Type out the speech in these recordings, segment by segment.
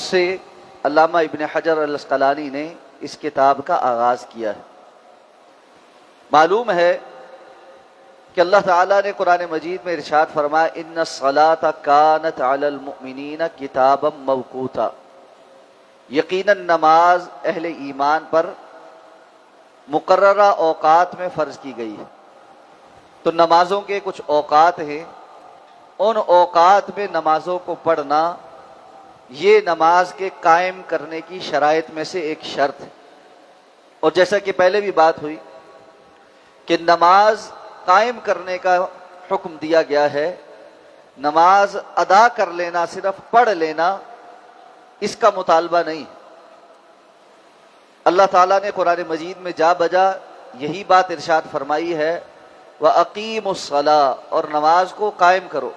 سے علامہ ابن حجر العسقلانی نے اس کتاب کا آغاز کیا ہے۔ معلوم ہے کہ اللہ تعالیٰ نے قرآن مجید میں ارشاد فرمایا ان الصلاۃ کانت علی المؤمنین کتابا موقوتا، یقیناً نماز اہل ایمان پر مقررہ اوقات میں فرض کی گئی ہے۔ تو نمازوں کے کچھ اوقات ہیں، ان اوقات میں نمازوں کو پڑھنا یہ نماز کے قائم کرنے کی شرائط میں سے ایک شرط ہے۔ اور جیسا کہ پہلے بھی بات ہوئی کہ نماز قائم کرنے کا حکم دیا گیا ہے، نماز ادا کر لینا، صرف پڑھ لینا، اس کا مطالبہ نہیں۔ اللہ تعالیٰ نے قرآن مجید میں جا بجا یہی بات ارشاد فرمائی ہے وَأَقِيمُوا الصَّلَاةَ، اور نماز کو قائم کرو۔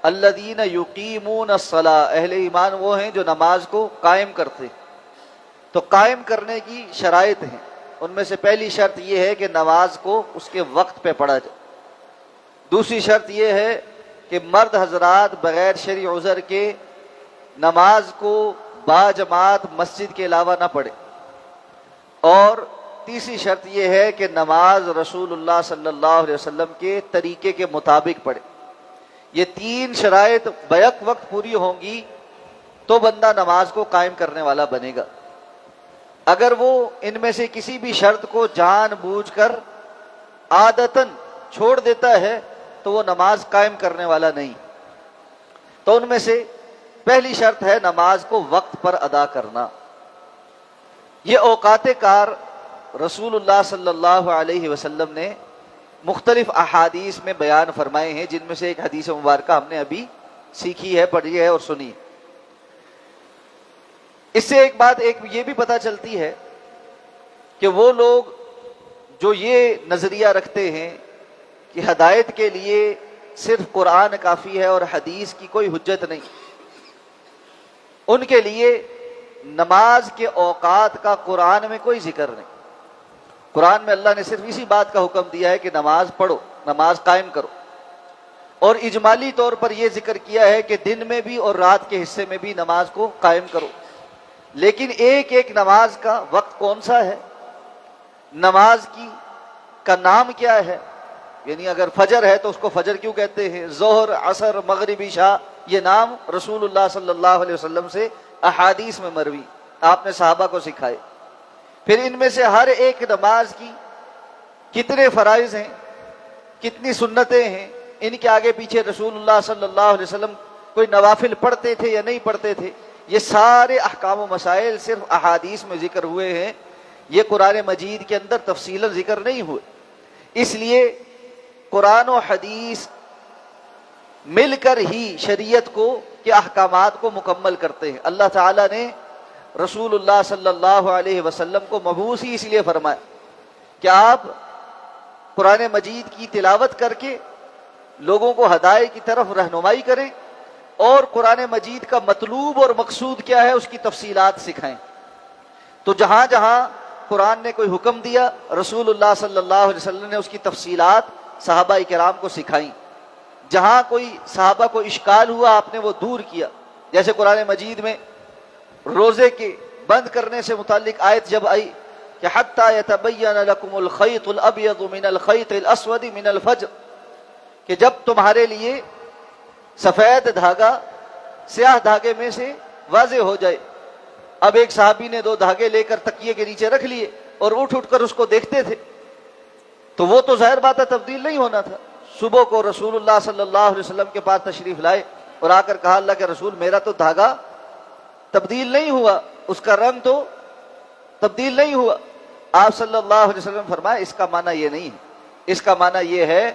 الَّذِينَ يُقِيمُونَ الصَّلَاةَ، اہل ایمان وہ ہیں جو نماز کو قائم کرتے۔ تو قائم کرنے کی شرائط ہیں، ان میں سے پہلی شرط یہ ہے کہ نماز کو اس کے وقت پہ پڑھا جائے۔ دوسری شرط یہ ہے کہ مرد حضرات بغیر شرعی عذر کے نماز کو باجماعت مسجد کے علاوہ نہ پڑھے۔ اور تیسری شرط یہ ہے کہ نماز رسول اللہ صلی اللہ علیہ وسلم کے طریقے کے مطابق پڑھے۔ یہ تین شرائط بیک وقت پوری ہوں گی تو بندہ نماز کو قائم کرنے والا بنے گا۔ اگر وہ ان میں سے کسی بھی شرط کو جان بوجھ کر عادتاً چھوڑ دیتا ہے تو وہ نماز قائم کرنے والا نہیں۔ تو ان میں سے پہلی شرط ہے نماز کو وقت پر ادا کرنا۔ یہ اوقات کار رسول اللہ صلی اللہ علیہ وسلم نے مختلف احادیث میں بیان فرمائے ہیں، جن میں سے ایک حدیث مبارکہ ہم نے ابھی سیکھی ہے، پڑھی ہے اور سنی۔ اس سے ایک بات یہ بھی پتہ چلتی ہے کہ وہ لوگ جو یہ نظریہ رکھتے ہیں کہ ہدایت کے لیے صرف قرآن کافی ہے اور حدیث کی کوئی حجت نہیں، ان کے لیے نماز کے اوقات کا قرآن میں کوئی ذکر نہیں۔ قرآن میں اللہ نے صرف اسی بات کا حکم دیا ہے کہ نماز پڑھو، نماز قائم کرو، اور اجمالی طور پر یہ ذکر کیا ہے کہ دن میں بھی اور رات کے حصے میں بھی نماز کو قائم کرو۔ لیکن ایک ایک نماز کا وقت کون سا ہے، نماز کا نام کیا ہے، یعنی اگر فجر ہے تو اس کو فجر کیوں کہتے ہیں، ظہر، عصر، مغرب، عشاء، یہ نام رسول اللہ صلی اللہ علیہ وسلم سے احادیث میں مروی، آپ نے صحابہ کو سکھائے۔ پھر ان میں سے ہر ایک نماز کی کتنے فرائض ہیں، کتنی سنتیں ہیں، ان کے آگے پیچھے رسول اللہ صلی اللہ علیہ وسلم کوئی نوافل پڑھتے تھے یا نہیں پڑھتے تھے، یہ سارے احکام و مسائل صرف احادیث میں ذکر ہوئے ہیں، یہ قرآن مجید کے اندر تفصیلا ذکر نہیں ہوئے۔ اس لیے قرآن و حدیث مل کر ہی شریعت کو کے احکامات کو مکمل کرتے ہیں۔ اللہ تعالیٰ نے رسول اللہ صلی اللہ علیہ وسلم کو مبعوث ہی اس لیے فرمایا کہ آپ قرآن مجید کی تلاوت کر کے لوگوں کو ہدایت کی طرف رہنمائی کریں، اور قرآن مجید کا مطلوب اور مقصود کیا ہے اس کی تفصیلات سکھائیں۔ تو جہاں جہاں قرآن نے کوئی حکم دیا، رسول اللہ صلی اللہ علیہ وسلم نے اس کی تفصیلات صحابہ کرام کو سکھائیں۔ جہاں کوئی صحابہ کو اشکال ہوا آپ نے وہ دور کیا۔ جیسے قرآن مجید میں روزے کے بند کرنے سے متعلق آیت جب آئی کہ حتی یتبین لکم الخیط الابیض من الخیط الاسود من الفجر، کہ جب تمہارے لیے سفید دھاگا سیاہ دھاگے میں سے واضح ہو جائے۔ اب ایک صحابی نے 2 دھاگے لے کر تکیے کے نیچے رکھ لیے اور اٹھ کر اس کو دیکھتے تھے، تو وہ تو ظاہر بات ہے تبدیل نہیں ہونا تھا۔ صبح کو رسول اللہ صلی اللہ علیہ وسلم کے پاس تشریف لائے اور آ کر کہا اللہ کے رسول میرا تو دھاگا تبدیل نہیں ہوا، اس کا رنگ تو تبدیل نہیں ہوا۔ آپ صلی اللہ علیہ وسلم فرمایا اس کا معنی یہ نہیں ہے، اس کا معنی یہ ہے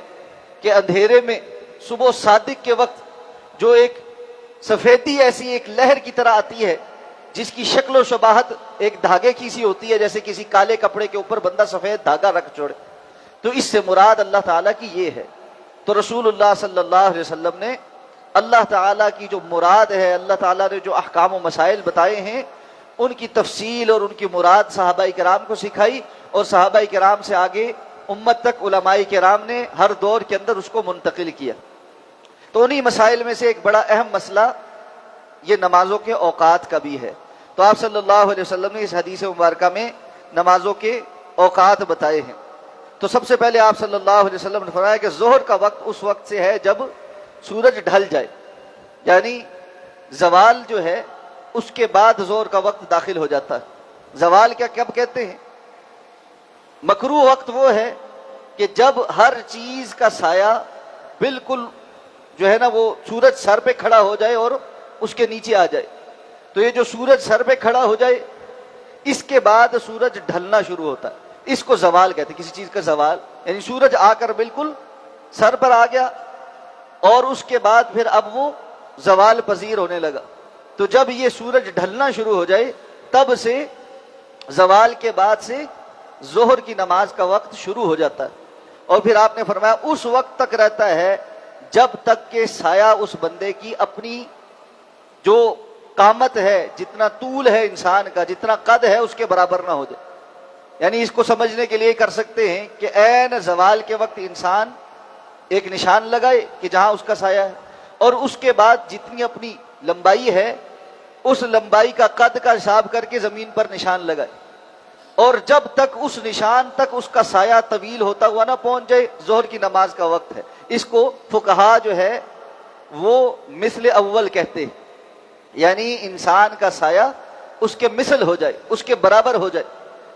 کہ اندھیرے میں صبح صادق کے وقت جو ایک سفیدی ایسی ایک لہر کی طرح آتی ہے جس کی شکل و شباہت ایک دھاگے کی سی ہوتی ہے، جیسے کسی کالے کپڑے کے اوپر بندہ سفید دھاگا رکھ چھوڑے، تو اس سے مراد اللہ تعالیٰ کی یہ ہے۔ تو رسول اللہ صلی اللہ علیہ وسلم نے اللہ تعالیٰ کی جو مراد ہے، اللہ تعالیٰ نے جو احکام و مسائل بتائے ہیں، ان کی تفصیل اور ان کی مراد صحابہ کرام کو سکھائی، اور صحابہ کرام سے آگے امت تک علماء کرام نے ہر دور کے اندر اس کو منتقل کیا۔ تو انہی مسائل میں سے ایک بڑا اہم مسئلہ یہ نمازوں کے اوقات کا بھی ہے۔ تو آپ صلی اللہ علیہ وسلم نے اس حدیث مبارکہ میں نمازوں کے اوقات بتائے ہیں۔ تو سب سے پہلے آپ صلی اللہ علیہ وسلم نے فرمایا کہ ظہر کا وقت اس وقت سے ہے جب سورج ڈھل جائے، یعنی زوال جو ہے اس کے بعد ظہر کا وقت داخل ہو جاتا ہے۔ زوال کیا کب کہتے ہیں؟ مکروہ وقت وہ ہے کہ جب ہر چیز کا سایہ بالکل جو ہے نا وہ سورج سر پہ کھڑا ہو جائے اور اس کے نیچے آ جائے۔ تو یہ جو سورج سر پہ کھڑا ہو جائے اس کے بعد سورج ڈھلنا شروع ہوتا ہے، اس کو زوال کہتے ہیں، کسی چیز کا زوال، یعنی سورج آ کر بالکل سر پر آ گیا اور اس کے بعد پھر اب وہ زوال پذیر ہونے لگا۔ تو جب یہ سورج ڈھلنا شروع ہو جائے تب سے زوال کے بعد سے ظہر کی نماز کا وقت شروع ہو جاتا ہے، اور پھر آپ نے فرمایا اس وقت تک رہتا ہے جب تک کہ سایہ اس بندے کی اپنی جو قامت ہے، جتنا طول ہے انسان کا، جتنا قد ہے اس کے برابر نہ ہو جائے۔ یعنی اس کو سمجھنے کے لیے کر سکتے ہیں کہ عین زوال کے وقت انسان ایک نشان لگائے کہ جہاں اس کا سایہ ہے، اور اس کے بعد جتنی اپنی لمبائی ہے اس لمبائی کا قد کا حساب کر کے زمین پر نشان لگائے، اور جب تک اس نشان تک اس کا سایہ طویل ہوتا ہوا نہ پہنچ جائے ظہر کی نماز کا وقت ہے۔ اس کو فقہا جو ہے وہ مثل اول کہتے ہیں، یعنی انسان کا سایہ اس کے مثل ہو جائے، اس کے برابر ہو جائے،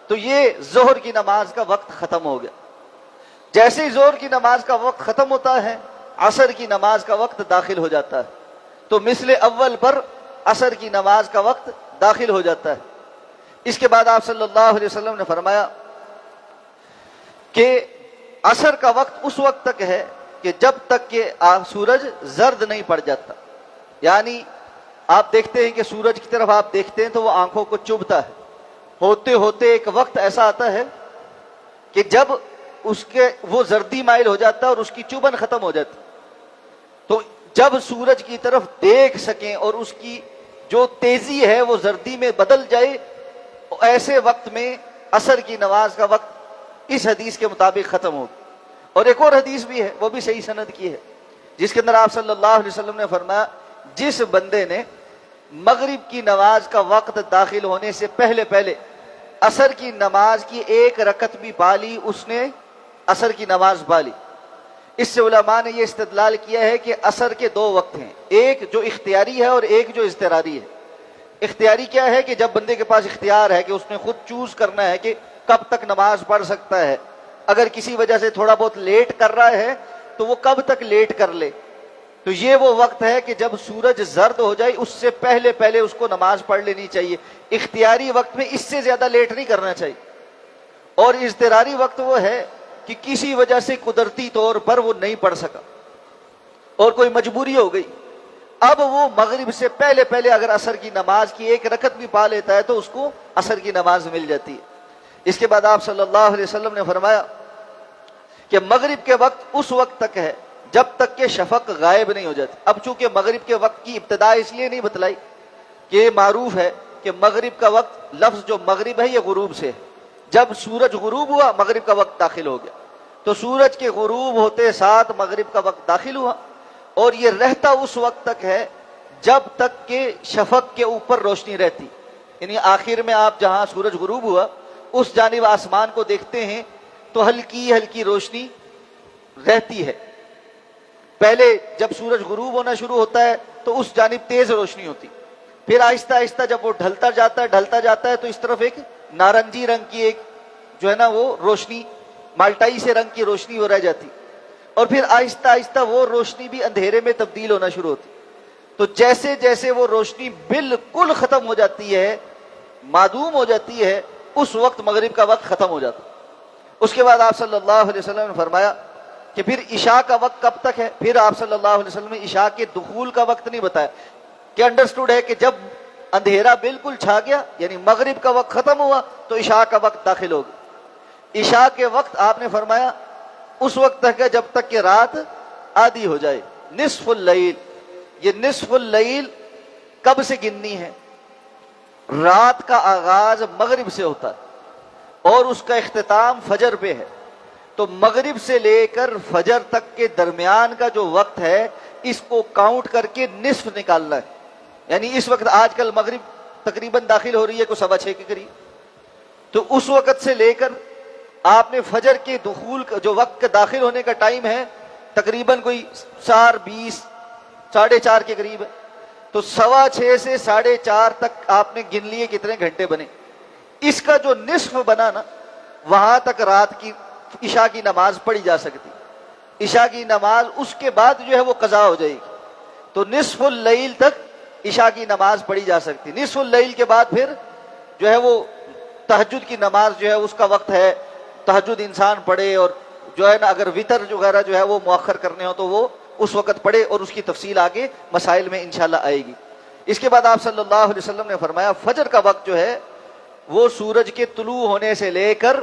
تو یہ ظہر کی نماز کا وقت ختم ہو گیا۔ جیسے ہی ظہر کی نماز کا وقت ختم ہوتا ہے عصر کی نماز کا وقت داخل ہو جاتا ہے، تو مثل اول پر عصر کی نماز کا وقت داخل ہو جاتا ہے۔ اس کے بعد آپ صلی اللہ علیہ وسلم نے فرمایا کہ عصر کا وقت اس وقت تک ہے کہ جب تک کہ سورج زرد نہیں پڑ جاتا، یعنی آپ دیکھتے ہیں کہ سورج کی طرف آپ دیکھتے ہیں تو وہ آنکھوں کو چبھتا ہے، ہوتے ہوتے ایک وقت ایسا آتا ہے کہ جب اس کے وہ زردی مائل ہو جاتا ہے اور اس کی چبھن ختم ہو جاتی، تو جب سورج کی طرف دیکھ سکیں اور اس کی جو تیزی ہے وہ زردی میں بدل جائے، ایسے وقت میں عصر کی نماز کا وقت اس حدیث کے مطابق ختم ہوگی۔ اور ایک اور حدیث بھی ہے، وہ بھی صحیح سند کی ہے، جس کے اندر آپ صلی اللہ علیہ وسلم نے فرمایا جس بندے نے مغرب کی نماز کا وقت داخل ہونے سے پہلے پہلے عصر کی نماز کی ایک رکعت بھی پا لی، اس نے عصر کی نماز پا لی۔ اس سے علماء نے یہ استدلال کیا ہے کہ عصر کے دو وقت ہیں، ایک جو اختیاری ہے اور ایک جو اضطراری ہے۔ اختیاری کیا ہے کہ جب بندے کے پاس اختیار ہے کہ اس نے خود چوز کرنا ہے کہ کب تک نماز پڑھ سکتا ہے، اگر کسی وجہ سے تھوڑا بہت لیٹ کر رہا ہے تو وہ کب تک لیٹ کر لے، تو یہ وہ وقت ہے کہ جب سورج زرد ہو جائے اس سے پہلے پہلے اس کو نماز پڑھ لینی چاہیے۔ اختیاری وقت میں اس سے زیادہ لیٹ نہیں کرنا چاہیے۔ اور اضطراری وقت وہ ہے کہ کسی وجہ سے قدرتی طور پر وہ نہیں پڑھ سکا اور کوئی مجبوری ہو گئی، اب وہ مغرب سے پہلے پہلے اگر عصر کی نماز کی ایک رکعت بھی پا لیتا ہے تو اس کو عصر کی نماز مل جاتی ہے۔ اس کے بعد آپ صلی اللہ علیہ وسلم نے فرمایا کہ مغرب کے وقت اس وقت تک ہے جب تک کہ شفق غائب نہیں ہو جاتی۔ اب چونکہ مغرب کے وقت کی ابتدا اس لیے نہیں بتلائی کہ یہ معروف ہے کہ مغرب کا وقت، لفظ جو مغرب ہے یہ غروب سے ہے، جب سورج غروب ہوا مغرب کا وقت داخل ہو گیا، تو سورج کے غروب ہوتے ساتھ مغرب کا وقت داخل ہوا، اور یہ رہتا اس وقت تک ہے جب تک کہ شفق کے اوپر روشنی رہتی، یعنی آخر میں آپ جہاں سورج غروب ہوا اس جانب آسمان کو دیکھتے ہیں تو ہلکی ہلکی روشنی رہتی ہے۔ پہلے جب سورج غروب ہونا شروع ہوتا ہے تو اس جانب تیز روشنی ہوتی، پھر آہستہ آہستہ جب وہ ڈھلتا جاتا ہے تو اس طرف ایک نارنجی رنگ کی ایک جو ہے نا وہ روشنی، مالٹائی سے رنگ کی روشنی ہو رہ جاتی، اور پھر آہستہ آہستہ وہ روشنی بھی اندھیرے میں تبدیل ہونا شروع ہوتی۔ تو جیسے جیسے وہ روشنی بالکل ختم ہو جاتی ہے، معدوم ہو جاتی ہے، اس وقت مغرب کا وقت ختم ہو جاتا۔ اس کے بعد آپ صلی اللہ علیہ وسلم نے فرمایا کہ پھر عشاء کا وقت کب تک ہے؟ پھر آپ صلی اللہ علیہ وسلم نے عشاء کے دخول کا وقت نہیں بتایا، کہ انڈرسٹوڈ ہے کہ جب اندھیرا بالکل چھا گیا یعنی مغرب کا وقت ختم ہوا تو عشاء کا وقت داخل ہو گیا۔ عشاء کے وقت آپ نے فرمایا اس وقت تک ہے جب تک کہ رات آدھی ہو جائے، نصف اللیل۔ یہ نصف اللیل کب سے گننی ہے؟ رات کا آغاز مغرب سے ہوتا ہے اور اس کا اختتام فجر پہ ہے، تو مغرب سے لے کر فجر تک کے درمیان کا جو وقت ہے اس کو کاؤنٹ کر کے نصف نکالنا ہے، یعنی اس وقت آج کل مغرب تقریباً داخل ہو رہی ہے کو 6:15 کے قریب، تو اس وقت سے لے کر آپ نے فجر کے دخول کا جو وقت داخل ہونے کا ٹائم ہے تقریباً کوئی 4:20 4:30 کے قریب ہے، تو 6:15 سے 4:30 تک آپ نے گن لیے کتنے گھنٹے بنے۔ اس کا جو نصف بنا نا، وہاں تک رات کی عشاء کی نماز پڑھی جا سکتی، عشاء کی نماز اس کے بعد جو ہے وہ قضا ہو جائے گی، تو نصف اللیل تک عشاء کی نماز پڑھی جا سکتی۔ نصف اللیل کے بعد پھر جو ہے وہ تہجد کی نماز جو ہے اس کا وقت ہے، تہجد انسان پڑھے، اور جو ہے نا اگر وطر وغیرہ جو ہے وہ مؤخر کرنے ہو تو وہ اس وقت پڑھے، اور اس کی تفصیل آگے مسائل میں انشاءاللہ آئے گی۔ اس کے بعد آپ صلی اللہ علیہ وسلم نے فرمایا فجر کا وقت جو ہے وہ سورج کے طلوع ہونے سے لے کر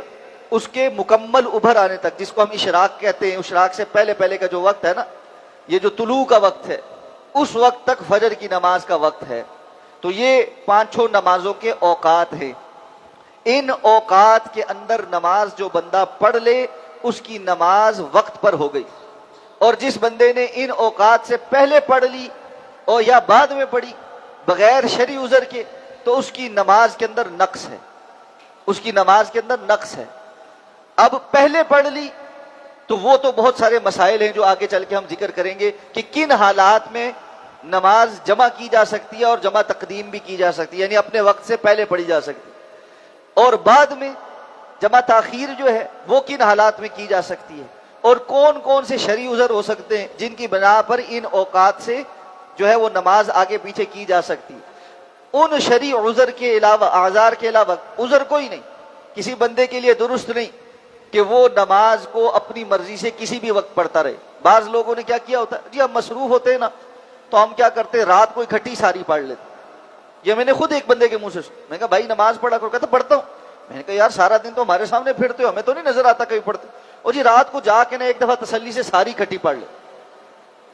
اس کے مکمل ابھر آنے تک، جس کو ہم اشراق کہتے ہیں، اشراق سے پہلے پہلے کا جو وقت ہے نا، یہ جو طلوع کا وقت ہے اس وقت تک فجر کی نماز کا وقت ہے۔ تو یہ 5 نمازوں کے اوقات ہیں، ان اوقات کے اندر نماز جو بندہ پڑھ لے اس کی نماز وقت پر ہو گئی، اور جس بندے نے ان اوقات سے پہلے پڑھ لی اور یا بعد میں پڑھی بغیر شرعی عذر کے تو اس کی نماز کے اندر نقص ہے، اس کی نماز کے اندر نقص ہے۔ اب پہلے پڑھ لی تو وہ تو بہت سارے مسائل ہیں جو آگے چل کے ہم ذکر کریں گے کہ کن حالات میں نماز جمع کی جا سکتی ہے اور جمع تقدیم بھی کی جا سکتی ہے، یعنی اپنے وقت سے پہلے پڑھی جا سکتی ہے، اور بعد میں جمع تاخیر جو ہے وہ کن حالات میں کی جا سکتی ہے، اور کون کون سے شرعی عذر ہو سکتے ہیں جن کی بنا پر ان اوقات سے جو ہے وہ نماز آگے پیچھے کی جا سکتی ہے۔ ان شرعی عذر کے علاوہ، اعذار کے علاوہ عذر کوئی نہیں، کسی بندے کے لیے درست نہیں کہ وہ نماز کو اپنی مرضی سے کسی بھی وقت پڑھتا رہے۔ بعض لوگوں نے کیا کیا ہوتا ہے، جی ہم مصروف ہوتے ہیں نا تو ہم کیا کرتے ہیں، رات کو اکٹھی ساری پڑھ لیتے۔ یہ میں نے خود ایک بندے کے منہ سے سنا، میں نے کہا بھائی نماز پڑھا کرو، کہتا پڑھتا ہوں۔ میں نے کہا یار سارا دن تو ہمارے سامنے پھرتے ہو، ہمیں تو نہیں نظر آتا کہیں پڑھتے، اور جی رات کو جا کے نا ایک دفعہ تسلی سے ساری اکٹھی پڑھ لے۔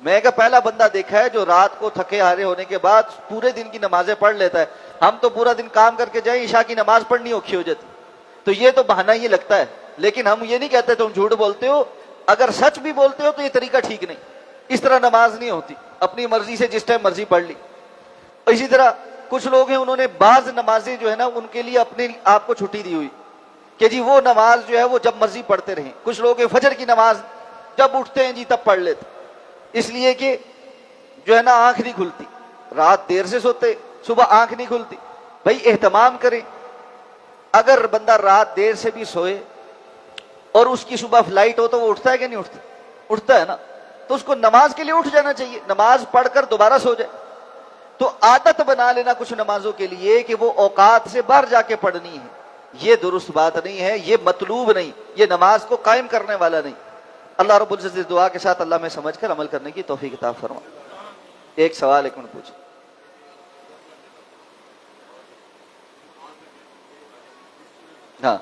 میں نے کہا پہلا بندہ دیکھا ہے جو رات کو تھکے ہارے ہونے کے بعد پورے دن کی نمازیں پڑھ لیتا ہے، ہم تو پورا دن کام کر کے جائیں عشاء کی نماز پڑھنی اوکھی ہو جاتی، تو یہ تو بہانہ ہی لگتا ہے۔ لیکن ہم یہ نہیں کہتے تم جھوٹ بولتے ہو، اگر سچ بھی بولتے ہو تو یہ طریقہ ٹھیک نہیں، اس طرح نماز نہیں ہوتی، اپنی مرضی سے جس ٹائم مرضی پڑھ لی۔ اسی طرح کچھ لوگ ہیں انہوں نے بعض نمازیں جو ہے نا ان کے لیے اپنے آپ کو چھٹی دی ہوئی کہ جی وہ نماز جو ہے وہ جب مرضی پڑھتے رہیں۔ کچھ لوگ ہیں فجر کی نماز جب اٹھتے ہیں جی تب پڑھ لیتے، اس لیے کہ جو ہے نا آنکھ نہیں کھلتی، رات دیر سے سوتے صبح آنکھ نہیں کھلتی۔ بھائی اہتمام کریں، اگر بندہ رات دیر سے بھی سوئے اور اس کی صبح فلائٹ ہو تو وہ اٹھتا ہے کہ نہیں اٹھتا؟ اٹھتا ہے نا، تو اس کو نماز کے لیے اٹھ جانا چاہیے، نماز پڑھ کر دوبارہ سو جائے۔ تو عادت بنا لینا کچھ نمازوں کے لیے کہ وہ اوقات سے باہر جا کے پڑھنی ہے، یہ درست بات نہیں ہے، یہ مطلوب نہیں، یہ نماز کو قائم کرنے والا نہیں۔ اللہ رب العزت دعا کے ساتھ اللہ میں سمجھ کر عمل کرنے کی توفیق عطا فرما۔ ایک سوال ایک منٹ پوچھ۔ ہاں